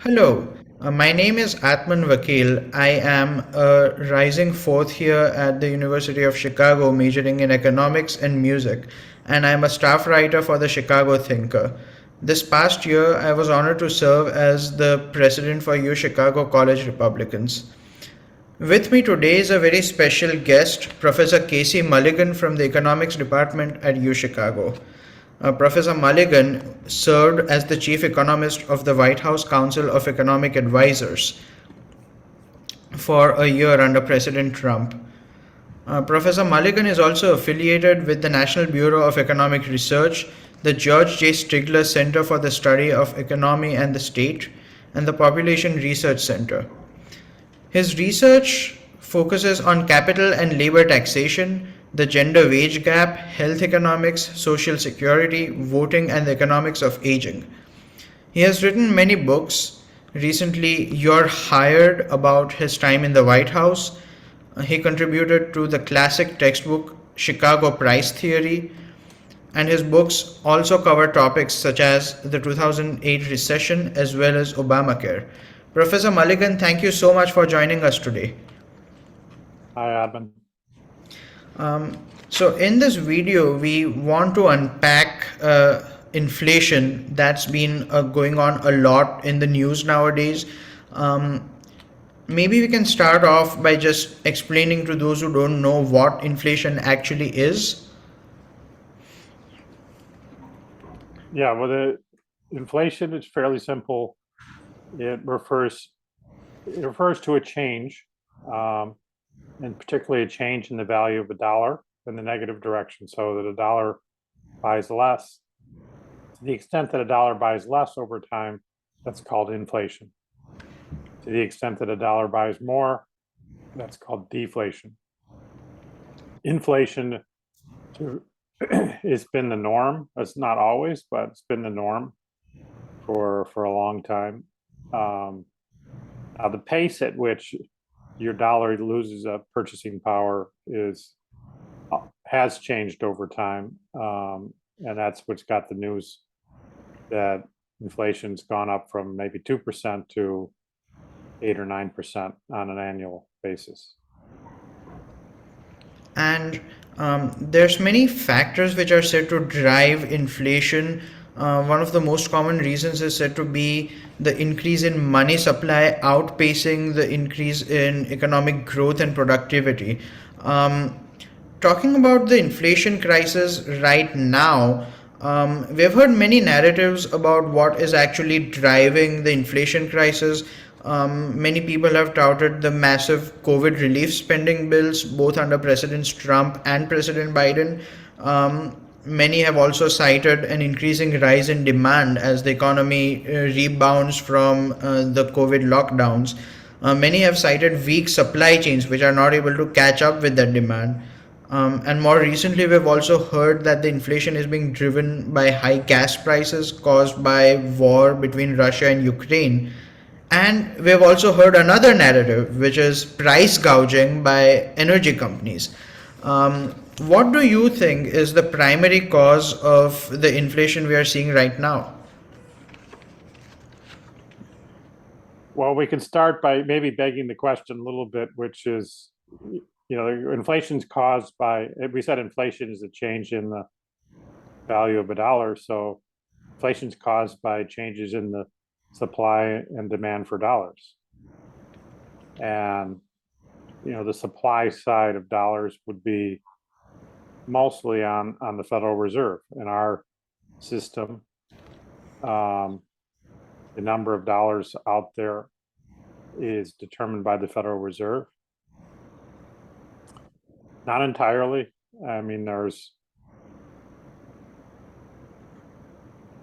Hello, my name is Atman Vakil. I am a rising fourth year at the University of Chicago, majoring in economics and music, and I'm a staff writer for the Chicago Thinker. This past year, I was honored to serve as the president for UChicago College Republicans. With me today is a very special guest, Professor Casey Mulligan from the economics department at UChicago. Professor Mulligan served as the chief economist of the White House Council of Economic Advisors for a year under President Trump. Professor Mulligan is also affiliated with the National Bureau of Economic Research, the George J. Stigler Center for the Study of Economy and the State, and the Population Research Center. His research focuses on capital and labor taxation, the gender wage gap, health economics, social security, voting, and the economics of aging. He has written many books. Recently, You're Hired, about his time in the White House. He contributed to the classic textbook Chicago Price Theory, and his books also cover topics such as the 2008 recession as well as Obamacare. Professor Mulligan, thank you so much for joining us today. Hi, Admin. So in this video, we want to unpack inflation that's been going on a lot in the news nowadays. Maybe we can start off by just explaining to those who don't know what inflation actually is. Yeah, well, the inflation is fairly simple. It refers to a change, and particularly a change in the value of a dollar in the negative direction, so that a dollar buys less. To the extent that a dollar buys less over time, that's called inflation. To the extent that a dollar buys more, that's called deflation. Inflation it's been the norm. It's not always, but it's been the norm for a long time. Now the pace at which your dollar loses purchasing power has changed over time, and that's what's got the news that inflation's gone up from maybe 2% to 8 or 9% on an annual basis. And there's many factors which are said to drive inflation. One of the most common reasons is said to be the increase in money supply outpacing the increase in economic growth and productivity. Talking about the inflation crisis right now, we've heard many narratives about what is actually driving the inflation crisis. Many people have touted the massive COVID relief spending bills, both under President Trump and President Biden. Many have also cited an increasing rise in demand as the economy rebounds from the COVID lockdowns. Many have cited weak supply chains which are not able to catch up with that demand. And more recently, we've also heard that the inflation is being driven by high gas prices caused by war between Russia and Ukraine. And we've also heard another narrative, which is price gouging by energy companies. What do you think is the primary cause of the inflation we are seeing right now? Well, we can start by maybe begging the question a little bit, which is, inflation's caused by, we said inflation is a change in the value of a dollar. So inflation's caused by changes in the supply and demand for dollars. And, the supply side of dollars would be mostly on the Federal Reserve. In our system, the number of dollars out there is determined by the Federal Reserve. Not entirely. I mean, there's,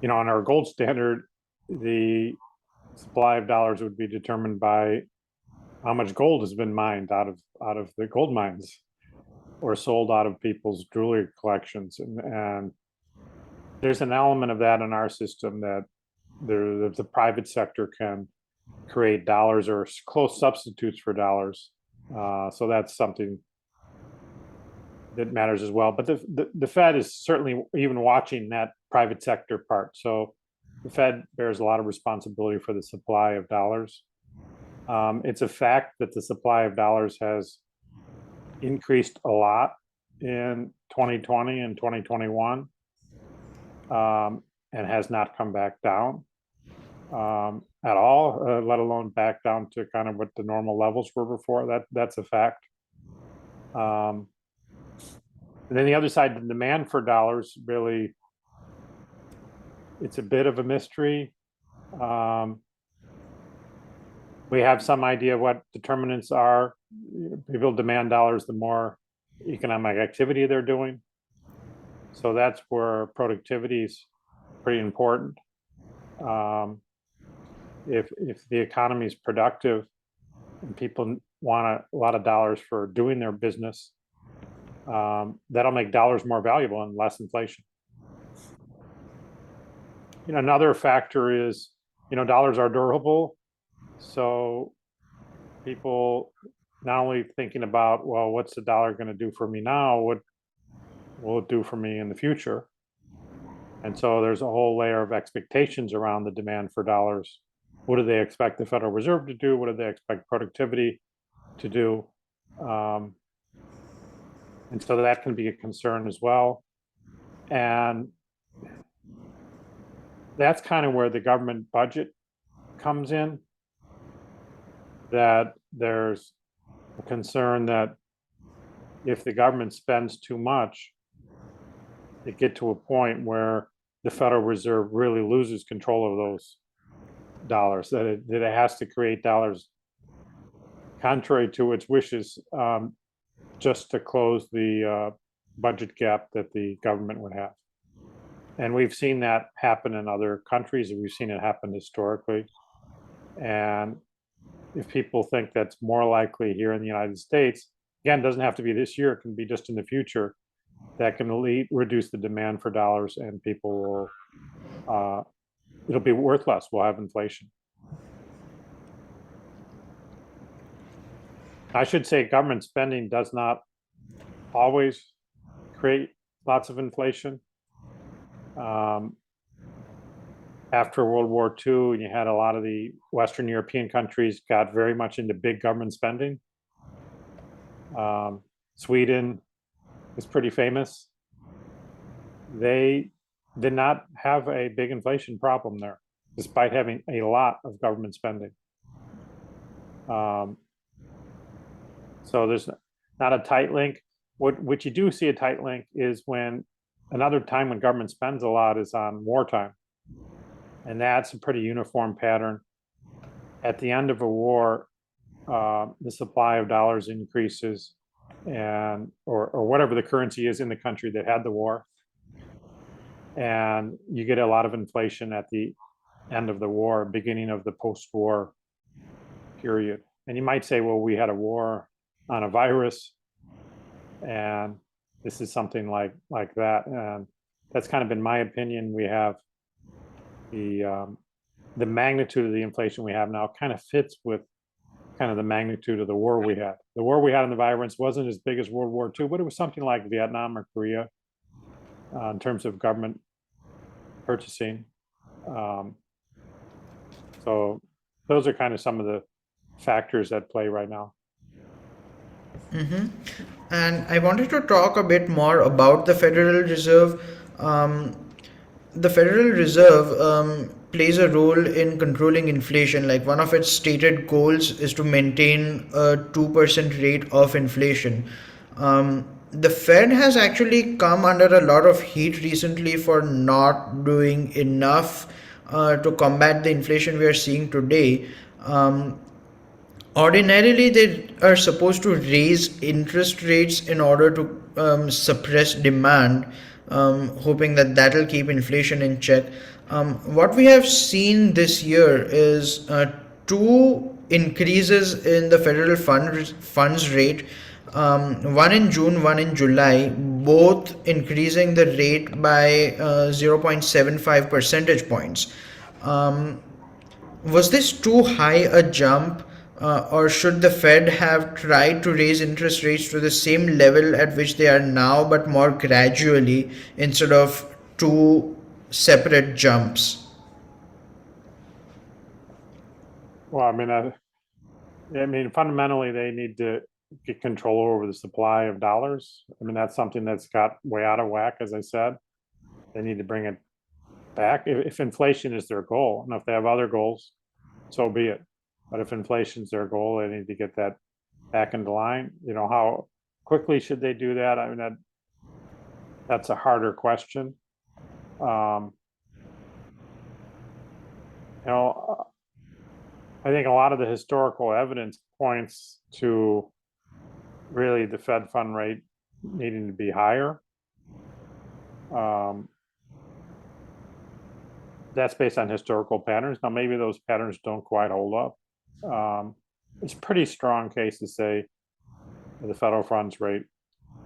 on our gold standard, the supply of dollars would be determined by how much gold has been mined out of the gold mines or sold out of people's jewelry collections. And there's an element of that in our system that the private sector can create dollars or close substitutes for dollars. So that's something that matters as well. But the Fed is certainly even watching that private sector part. So the Fed bears a lot of responsibility for the supply of dollars. It's a fact that the supply of dollars has increased a lot in 2020 and 2021, and has not come back down at all, let alone back down to kind of what the normal levels were before. That's a fact. And then the other side, the demand for dollars, really, it's a bit of a mystery. We have some idea what determinants are. People demand dollars the more economic activity they're doing. So that's where productivity is pretty important. If the economy is productive and people want a lot of dollars for doing their business, that'll make dollars more valuable and less inflation. Another factor is, dollars are durable. So people not only thinking about, well, what's the dollar going to do for me now? What will it do for me in the future? And so there's a whole layer of expectations around the demand for dollars. What do they expect the Federal Reserve to do? What do they expect productivity to do? And so that can be a concern as well. And that's kind of where the government budget comes in, that there's a concern that if the government spends too much, it get to a point where the Federal Reserve really loses control of those dollars, that it has to create dollars contrary to its wishes, just to close the budget gap that the government would have. And we've seen that happen in other countries, and we've seen it happen historically. And if people think that's more likely here in the United States, again, it doesn't have to be this year, it can be just in the future, that can reduce the demand for dollars, and people will, it'll be worth less. We'll have inflation. I should say government spending does not always create lots of inflation. After World War II, you had a lot of the Western European countries got very much into big government spending. Sweden is pretty famous. They did not have a big inflation problem there, despite having a lot of government spending. So there's not a tight link. What you do see a tight link is when another time when government spends a lot is on wartime. And that's a pretty uniform pattern. At the end of a war, the supply of dollars increases, and or whatever the currency is in the country that had the war. And you get a lot of inflation at the end of the war, beginning of the post-war period. And you might say, well, we had a war on a virus, and this is something like that. And that's kind of been my opinion. We have the magnitude of the inflation we have now kind of fits with kind of the magnitude of the war we had. The war we had on the virus wasn't as big as World War II, but it was something like Vietnam or Korea in terms of government purchasing. So those are kind of some of the factors at play right now. Mm-hmm. And I wanted to talk a bit more about the Federal Reserve. The Federal Reserve plays a role in controlling inflation. Like, one of its stated goals is to maintain a 2% rate of inflation. The Fed has actually come under a lot of heat recently for not doing enough to combat the inflation we are seeing today. Ordinarily, they are supposed to raise interest rates in order to suppress demand, hoping that that'll keep inflation in check. What we have seen this year is two increases in the federal funds rate, one in June, one in July, both increasing the rate by 0.75 percentage points. Was this too high a jump? Or should the Fed have tried to raise interest rates to the same level at which they are now, but more gradually, instead of two separate jumps? Well, I mean, fundamentally, they need to get control over the supply of dollars. I mean, that's something that's got way out of whack, as I said. They need to bring it back. If inflation is their goal, and if they have other goals, so be it. But if inflation is their goal, they need to get that back into line. You know, how quickly should they do that? I mean, that's a harder question. Um, you know, I think a lot of the historical evidence points to really the Fed fund rate needing to be higher. That's based on historical patterns. Now, maybe those patterns don't quite hold up. It's a pretty strong case to say the federal funds rate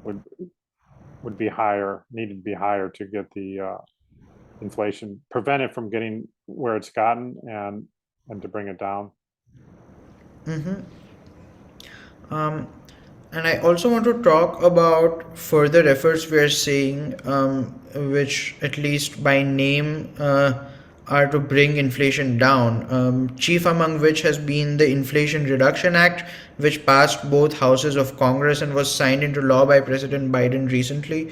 would be higher, needed to be higher to get the inflation, prevent it from getting where it's gotten, and to bring it down. And I also want to talk about further efforts we are seeing, which, at least by name, are to bring inflation down. Chief among which has been the Inflation Reduction Act, which passed both houses of Congress and was signed into law by President Biden recently.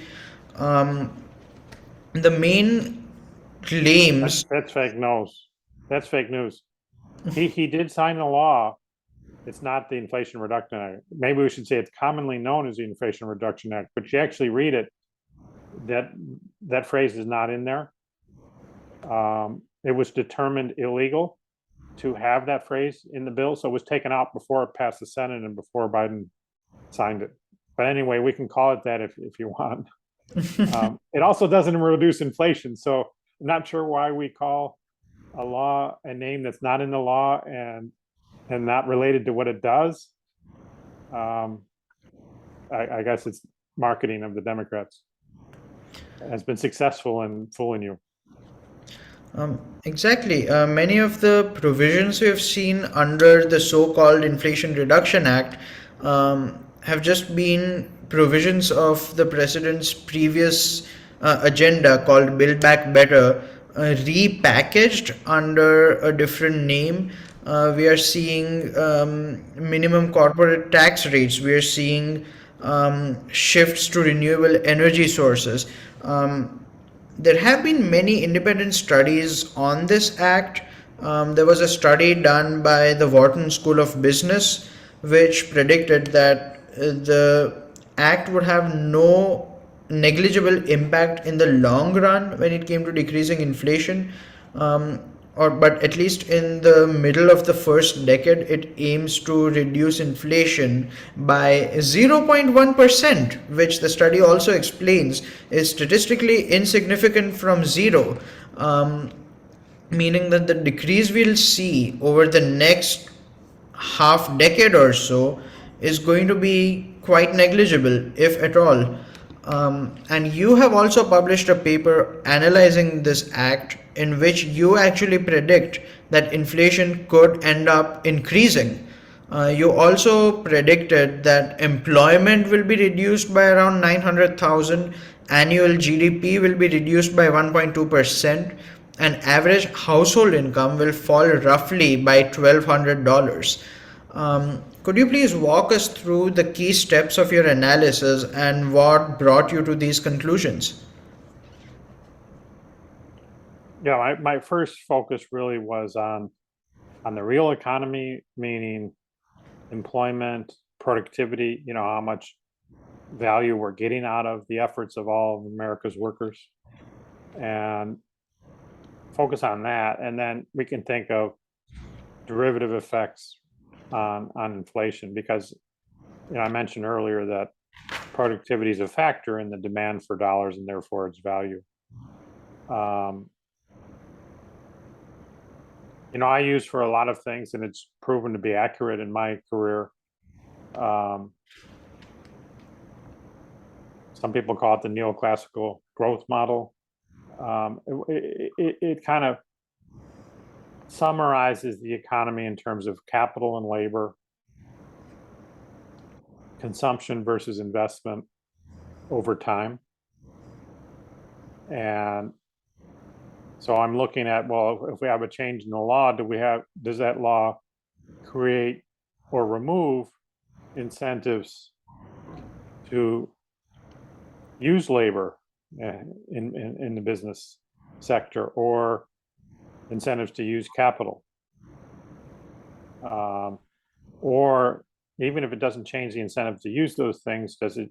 The main claims. That's fake news. That's fake news. He did sign a law. It's not the Inflation Reduction Act. Maybe we should say it's commonly known as the Inflation Reduction Act, but you actually read it, that phrase is not in there. It was determined illegal to have that phrase in the bill, so it was taken out before it passed the Senate and before Biden signed it. But anyway, we can call it that if you want. It also doesn't reduce inflation, so I'm not sure why we call a law a name that's not in the law and not related to what it does. I guess it's marketing of the Democrats. It has been successful in fooling you. Exactly. Many of the provisions we have seen under the so-called Inflation Reduction Act have just been provisions of the president's previous agenda called Build Back Better, repackaged under a different name. We are seeing minimum corporate tax rates. We are seeing shifts to renewable energy sources. There have been many independent studies on this act. There was a study done by the Wharton School of Business which predicted that the act would have no negligible impact in the long run when it came to decreasing inflation. But at least in the middle of the first decade, it aims to reduce inflation by 0.1%, which the study also explains is statistically insignificant from zero, meaning that the decrease we'll see over the next half decade or so is going to be quite negligible, if at all. And you have also published a paper analyzing this act in which you actually predict that inflation could end up increasing. You also predicted that employment will be reduced by around 900,000, annual GDP will be reduced by 1.2%, and average household income will fall roughly by $1,200. Could you please walk us through the key steps of your analysis and what brought you to these conclusions? Yeah, my first focus really was on the real economy, meaning employment, productivity, you know, how much value we're getting out of the efforts of all of America's workers, and focus on that. And then we can think of derivative effects on inflation, because, you know, I mentioned earlier that productivity is a factor in the demand for dollars and therefore its value. You know, I use for a lot of things, and it's proven to be accurate in my career. Some people call it the neoclassical growth model. It kind of summarizes the economy in terms of capital and labor, consumption versus investment over time. And so I'm looking at, well, if we have a change in the law, does that law create or remove incentives to use labor in the business sector, or incentives to use capital. Or even if it doesn't change the incentive to use those things, does it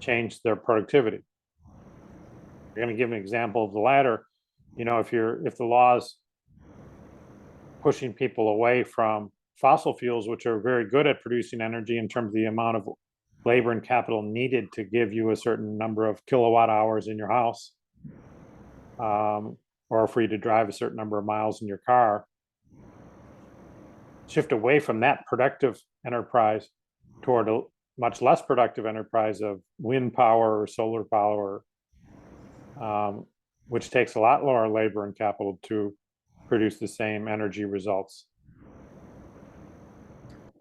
change their productivity? I'm going to give an example of the latter. If the law is pushing people away from fossil fuels, which are very good at producing energy in terms of the amount of labor and capital needed to give you a certain number of kilowatt hours in your house, or for you to drive a certain number of miles in your car, shift away from that productive enterprise toward a much less productive enterprise of wind power or solar power, which takes a lot lower labor and capital to produce the same energy results.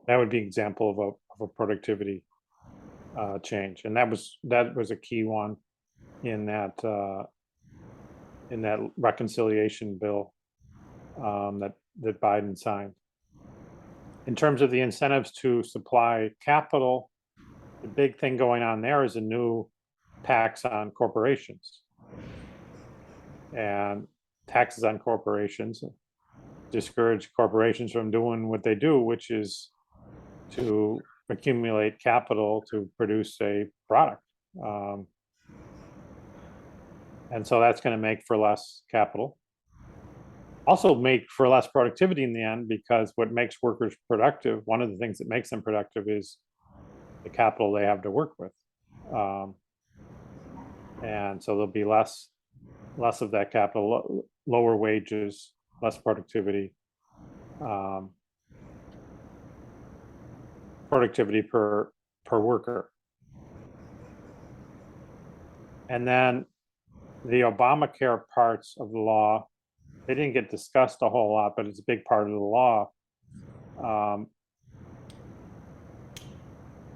That would be an example of a productivity change, and that was a key one in that reconciliation bill that Biden signed. In terms of the incentives to supply capital, the big thing going on there is a new tax on corporations. And taxes on corporations discourage corporations from doing what they do, which is to accumulate capital to produce a product. And so that's going to make for less capital. Also make for less productivity in the end, because what makes workers productive, one of the things that makes them productive, is the capital they have to work with. And so there'll be less of that capital, lower wages, less productivity, productivity per worker. And then the Obamacare parts of the law, they didn't get discussed a whole lot, but it's a big part of the law.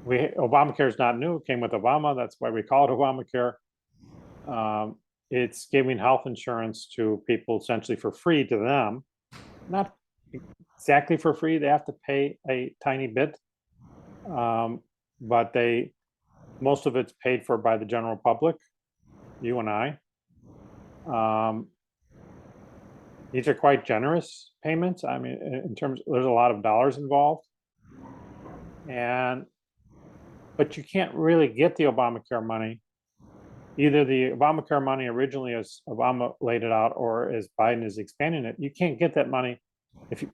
Obamacare is not new. It came with Obama. That's why we call it Obamacare. It's giving health insurance to people essentially for free to them. Not exactly for free. They have to pay a tiny bit. But most of it's paid for by the general public, you and I. These are quite generous payments. I mean, in terms, there's a lot of dollars involved, but you can't really get the Obamacare money. Either the Obamacare money originally, as Obama laid it out, or as Biden is expanding it, you can't get that money. If you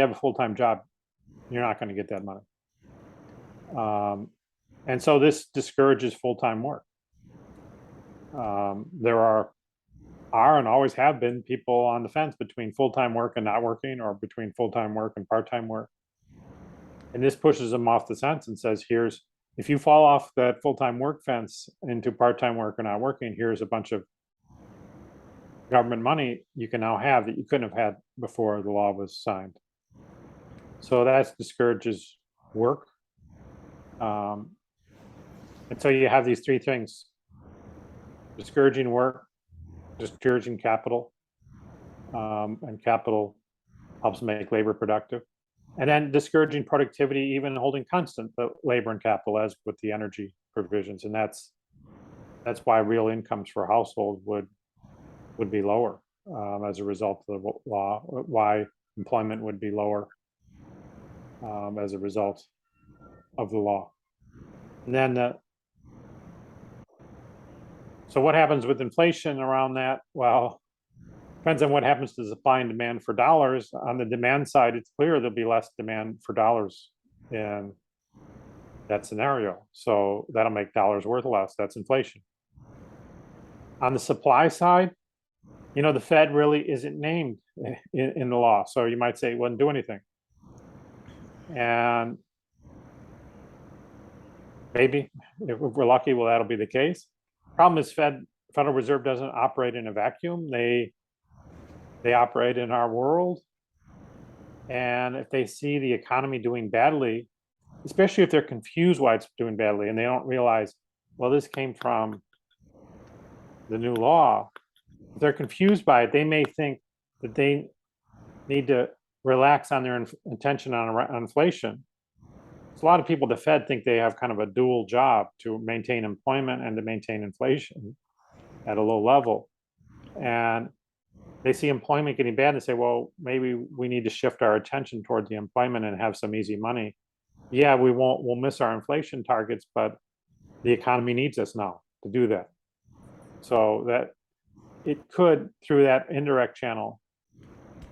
have a full-time job, you're not going to get that money. And so this discourages full-time work. There are and always have been people on the fence between full-time work and not working, or between full-time work and part-time work. And this pushes them off the fence and says, if you fall off that full-time work fence into part-time work or not working, here's a bunch of government money you can now have that you couldn't have had before the law was signed. So that discourages work. And so you have these three things: discouraging work, discouraging capital, and capital helps make labor productive, and then discouraging productivity, even holding constant the labor and capital, as with the energy provisions. And that's why real incomes for households would be lower as a result of the law, why employment would be lower as a result of the law. And then so what happens with inflation around that? Well, depends on what happens to supply and demand for dollars. On the demand side, it's clear there'll be less demand for dollars in that scenario. So that'll make dollars worth less. That's inflation. On the supply side, the Fed really isn't named in the law. So you might say it wouldn't do anything. And maybe, if we're lucky, that'll be the case. Problem is, Federal Reserve doesn't operate in a vacuum. They operate in our world. And if they see the economy doing badly, especially if they're confused why it's doing badly, and they don't realize, well, this came from the new law, if they're confused by it, they may think that they need to relax on their attention on inflation. So a lot of people, the Fed, think they have kind of a dual job to maintain employment and to maintain inflation at a low level. And they see employment getting bad and say, well, maybe we need to shift our attention toward the employment and have some easy money. Yeah, we'll miss our inflation targets, but the economy needs us now to do that. So that it could, through that indirect channel,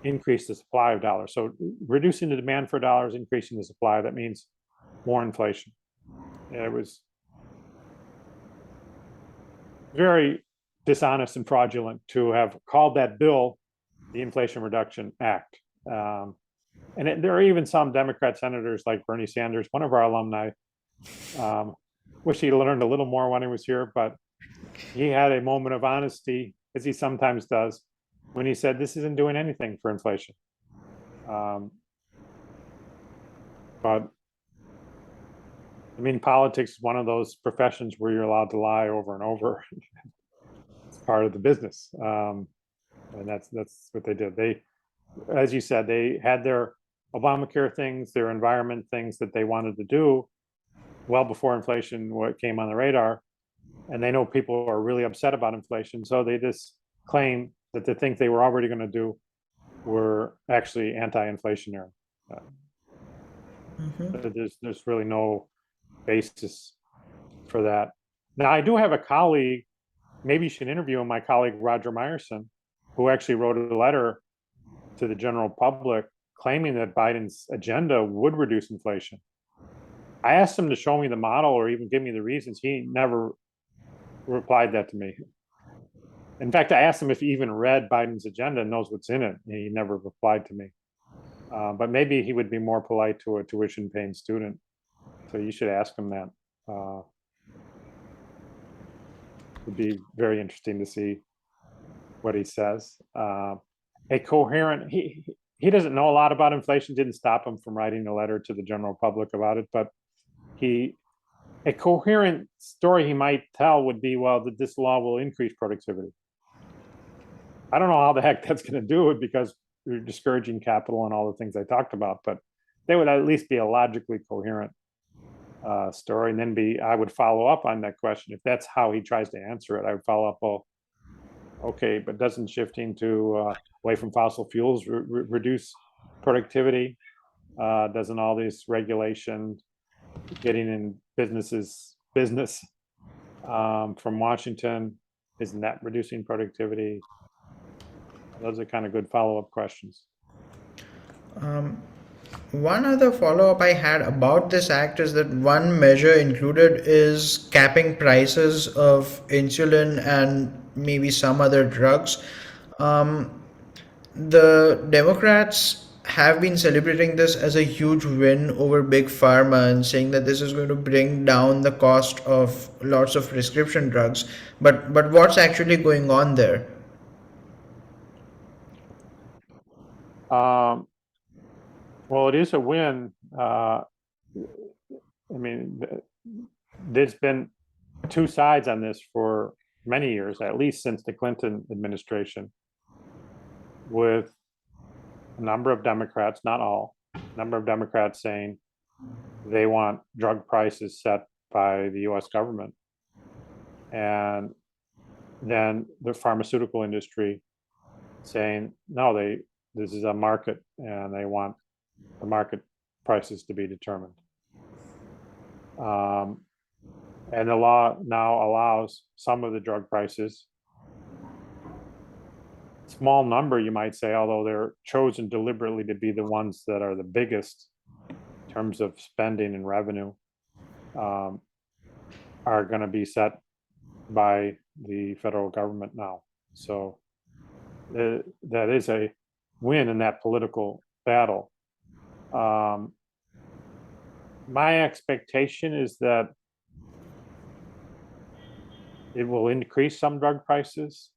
increase the supply of dollars. So reducing the demand for dollars, increasing the supply, that means more inflation. It was very dishonest and fraudulent to have called that bill the Inflation Reduction Act. There are even some Democrat senators like Bernie Sanders, one of our alumni. Wish he learned a little more when he was here, but he had a moment of honesty, as he sometimes does, when he said this isn't doing anything for inflation. But I mean, politics is one of those professions where you're allowed to lie over and over. It's part of the business, and that's what they did. They, as you said, they had their Obamacare things, their environment things that they wanted to do well before inflation came on the radar, and they know people are really upset about inflation, so they just claim that the things they were already going to do were actually anti-inflationary. There's really no basis for that. Now, I do have a colleague, maybe you should interview him, my colleague Roger Meyerson, who actually wrote a letter to the general public claiming that Biden's agenda would reduce inflation. I asked him to show me the model or even give me the reasons. He never replied that to me. In fact, I asked him if he even read Biden's agenda and knows what's in it, and he never replied to me. But maybe he would be more polite to a tuition-paying student. So you should ask him that. It'd be very interesting to see what he says. A coherent, he doesn't know a lot about inflation, didn't stop him from writing a letter to the general public about it, but a coherent story he might tell would be, well, that this law will increase productivity. I don't know how the heck that's going to do it because you're discouraging capital and all the things I talked about, but they would at least be a logically coherent story. And then I would follow up on that question. If that's how he tries to answer it, I would follow up, well, okay, but doesn't shifting to away from fossil fuels reduce productivity? Doesn't all this regulation getting in business from Washington, isn't that reducing productivity? Those are kind of good follow-up questions. One other follow-up I had about this act is that one measure included is capping prices of insulin and maybe some other drugs. The Democrats have been celebrating this as a huge win over big pharma and saying that this is going to bring down the cost of lots of prescription drugs. But what's actually going on there? Well, it is a win. I mean, there's been two sides on this for many years, at least since the Clinton administration, with a number of Democrats, not all, a number of Democrats saying they want drug prices set by the US government. And then the pharmaceutical industry saying, no, this is a market and they want the market prices to be determined. And the law now allows some of the drug prices, small number you might say, although they're chosen deliberately to be the ones that are the biggest in terms of spending and revenue, are going to be set by the federal government now. So that is a win in that political battle. My expectation is that it will increase some drug prices.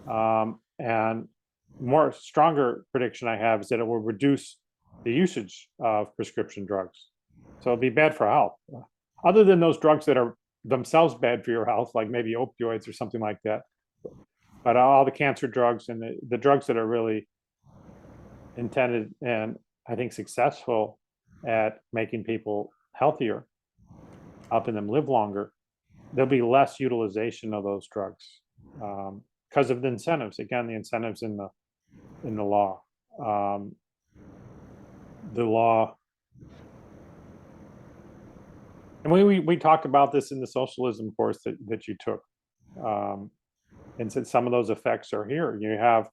And more stronger prediction I have is that it will reduce the usage of prescription drugs. So it'll be bad for health. Other than those drugs that are themselves bad for your health, like maybe opioids or something like that. But all the cancer drugs and the drugs that are really intended and I think successful at making people healthier, helping them live longer, there'll be less utilization of those drugs because of the incentives. Again, the incentives in the law. The law, and we talked about this in the socialism course that you took, and since some of those effects are here, you have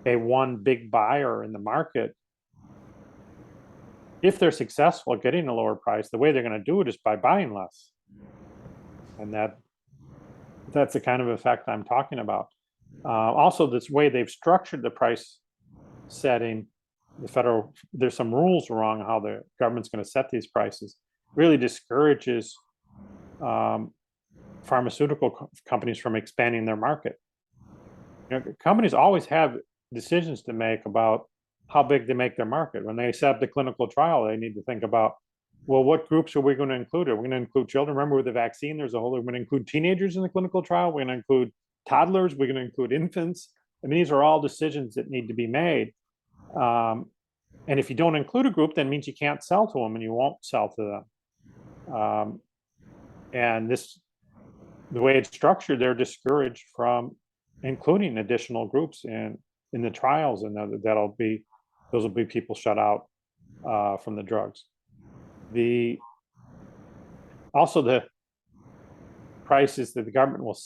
a one big buyer in the market. If they're successful at getting a lower price, the way they're going to do it is by buying less, and that's the kind of effect I'm talking about. Also, this way they've structured the price setting, there's some rules around how the government's going to set these prices, really discourages pharmaceutical companies from expanding their market. Companies always have decisions to make about how big they make their market. When they set up the clinical trial, they need to think about, well, what groups are we going to include? Are we going to include children? Remember with the vaccine, we're going to include teenagers in the clinical trial. We're going to include toddlers. We're going to include infants. I mean, these are all decisions that need to be made. And if you don't include a group, that means you can't sell to them and you won't sell to them. And the way it's structured, they're discouraged from including additional groups in the trials, and those will be people shut out from the drugs. Also the prices that the government will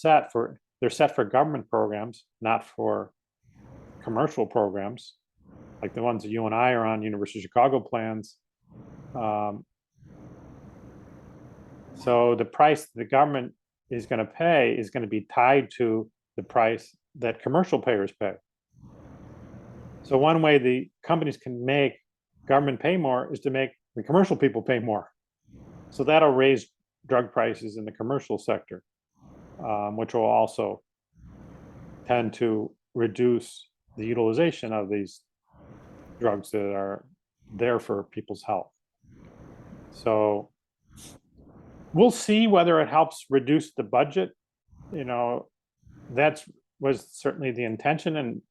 they're set for government programs, not for commercial programs, like the ones that you and I are on, University of Chicago plans. So the price the government is going to pay is going to be tied to the price that commercial payers pay. So one way the companies can make government pay more is to make the commercial people pay more. So that'll raise drug prices in the commercial sector, which will also tend to reduce the utilization of these drugs that are there for people's health. So we'll see whether it helps reduce the budget. That was certainly the intention, and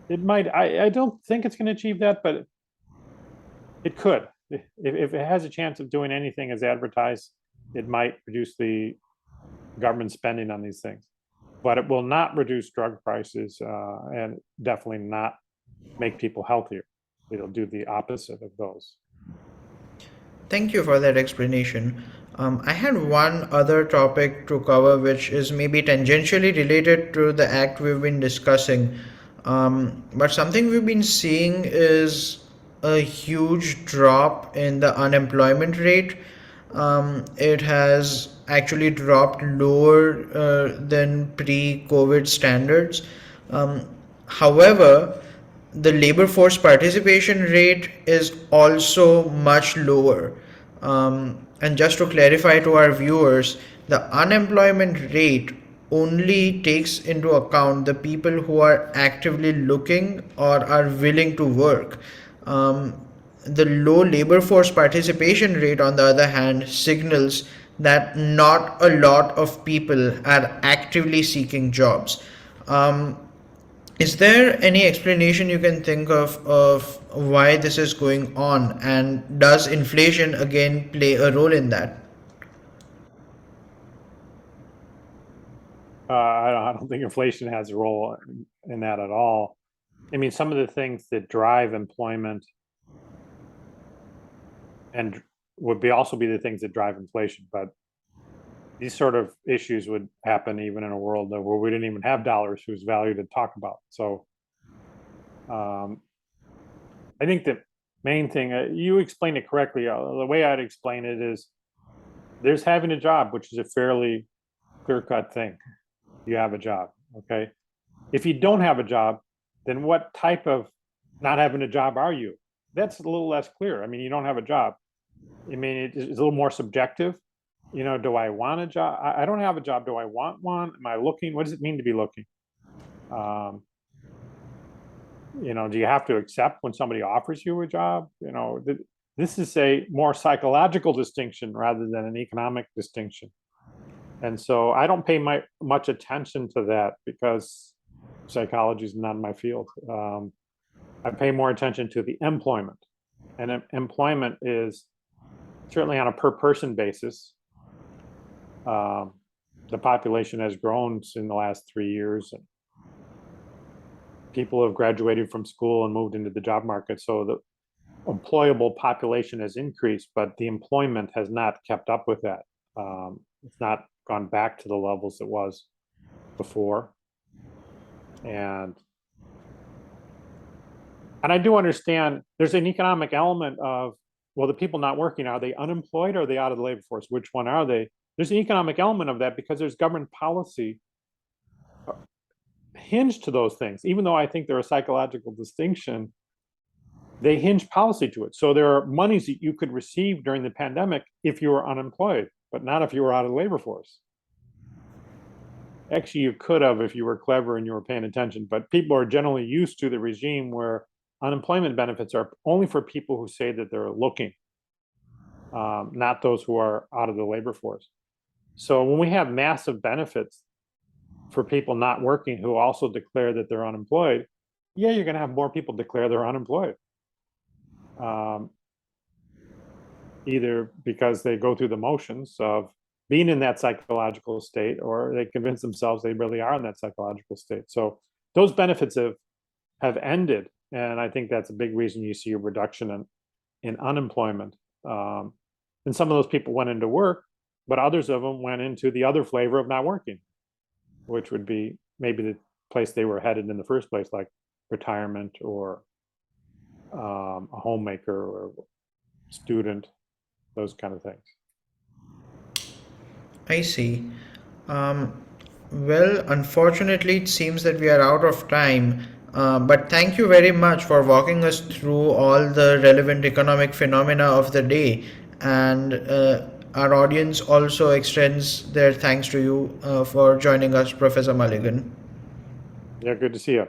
it might. I don't think it's going to achieve that, but it could. If it has a chance of doing anything as advertised, it might reduce the government spending on these things. But it will not reduce drug prices, and definitely not make people healthier. It'll do the opposite of those. Thank you for that explanation. I had one other topic to cover, which is maybe tangentially related to the act we've been discussing. But something we've been seeing is a huge drop in the unemployment rate. It has actually dropped lower than pre-COVID standards. However, the labor force participation rate is also much lower. And just to clarify to our viewers, the unemployment rate only takes into account the people who are actively looking or are willing to work. The low labor force participation rate, on the other hand, signals that not a lot of people are actively seeking jobs. Is there any explanation you can think of why this is going on, and does inflation again play a role in that? I don't think inflation has a role in that at all. I mean, some of the things that drive employment and would also be the things that drive inflation, but these sort of issues would happen even in a world where we didn't even have dollars whose value to talk about. So I think the main thing, you explained it correctly. The way I'd explain it is there's having a job, which is a fairly clear-cut thing. You have a job, okay? If you don't have a job, then what type of not having a job are you? That's a little less clear. I mean, you don't have a job. I mean, it's a little more subjective. Do I want a job? I don't have a job. Do I want one? Am I looking? What does it mean to be looking? Do you have to accept when somebody offers you a job? This is a more psychological distinction rather than an economic distinction. And so I don't pay much attention to that, because psychology is not my field. I pay more attention to the employment, and employment is certainly on a per person basis. The population has grown in the last 3 years, and people have graduated from school and moved into the job market. So the employable population has increased, but the employment has not kept up with that. It's not gone back to the levels it was before. And I do understand there's an economic element of, well, the people not working, are they unemployed or are they out of the labor force? Which one are they? There's an economic element of that because there's government policy hinged to those things. Even though I think they're a psychological distinction, they hinge policy to it. So there are monies that you could receive during the pandemic if you were unemployed, but not if you were out of the labor force. Actually, you could have if you were clever and you were paying attention, but people are generally used to the regime where unemployment benefits are only for people who say that they're looking, not those who are out of the labor force. So when we have massive benefits for people not working who also declare that they're unemployed, yeah, you're going to have more people declare they're unemployed. Either because they go through the motions of being in that psychological state, or they convince themselves they really are in that psychological state. So those benefits have ended. And I think that's a big reason you see a reduction in unemployment. And some of those people went into work, but others of them went into the other flavor of not working, which would be maybe the place they were headed in the first place, like retirement or a homemaker or student, those kind of things. I see. Well, unfortunately, it seems that we are out of time. But thank you very much for walking us through all the relevant economic phenomena of the day. And our audience also extends their thanks to you for joining us, Professor Mulligan. Yeah, good to see you.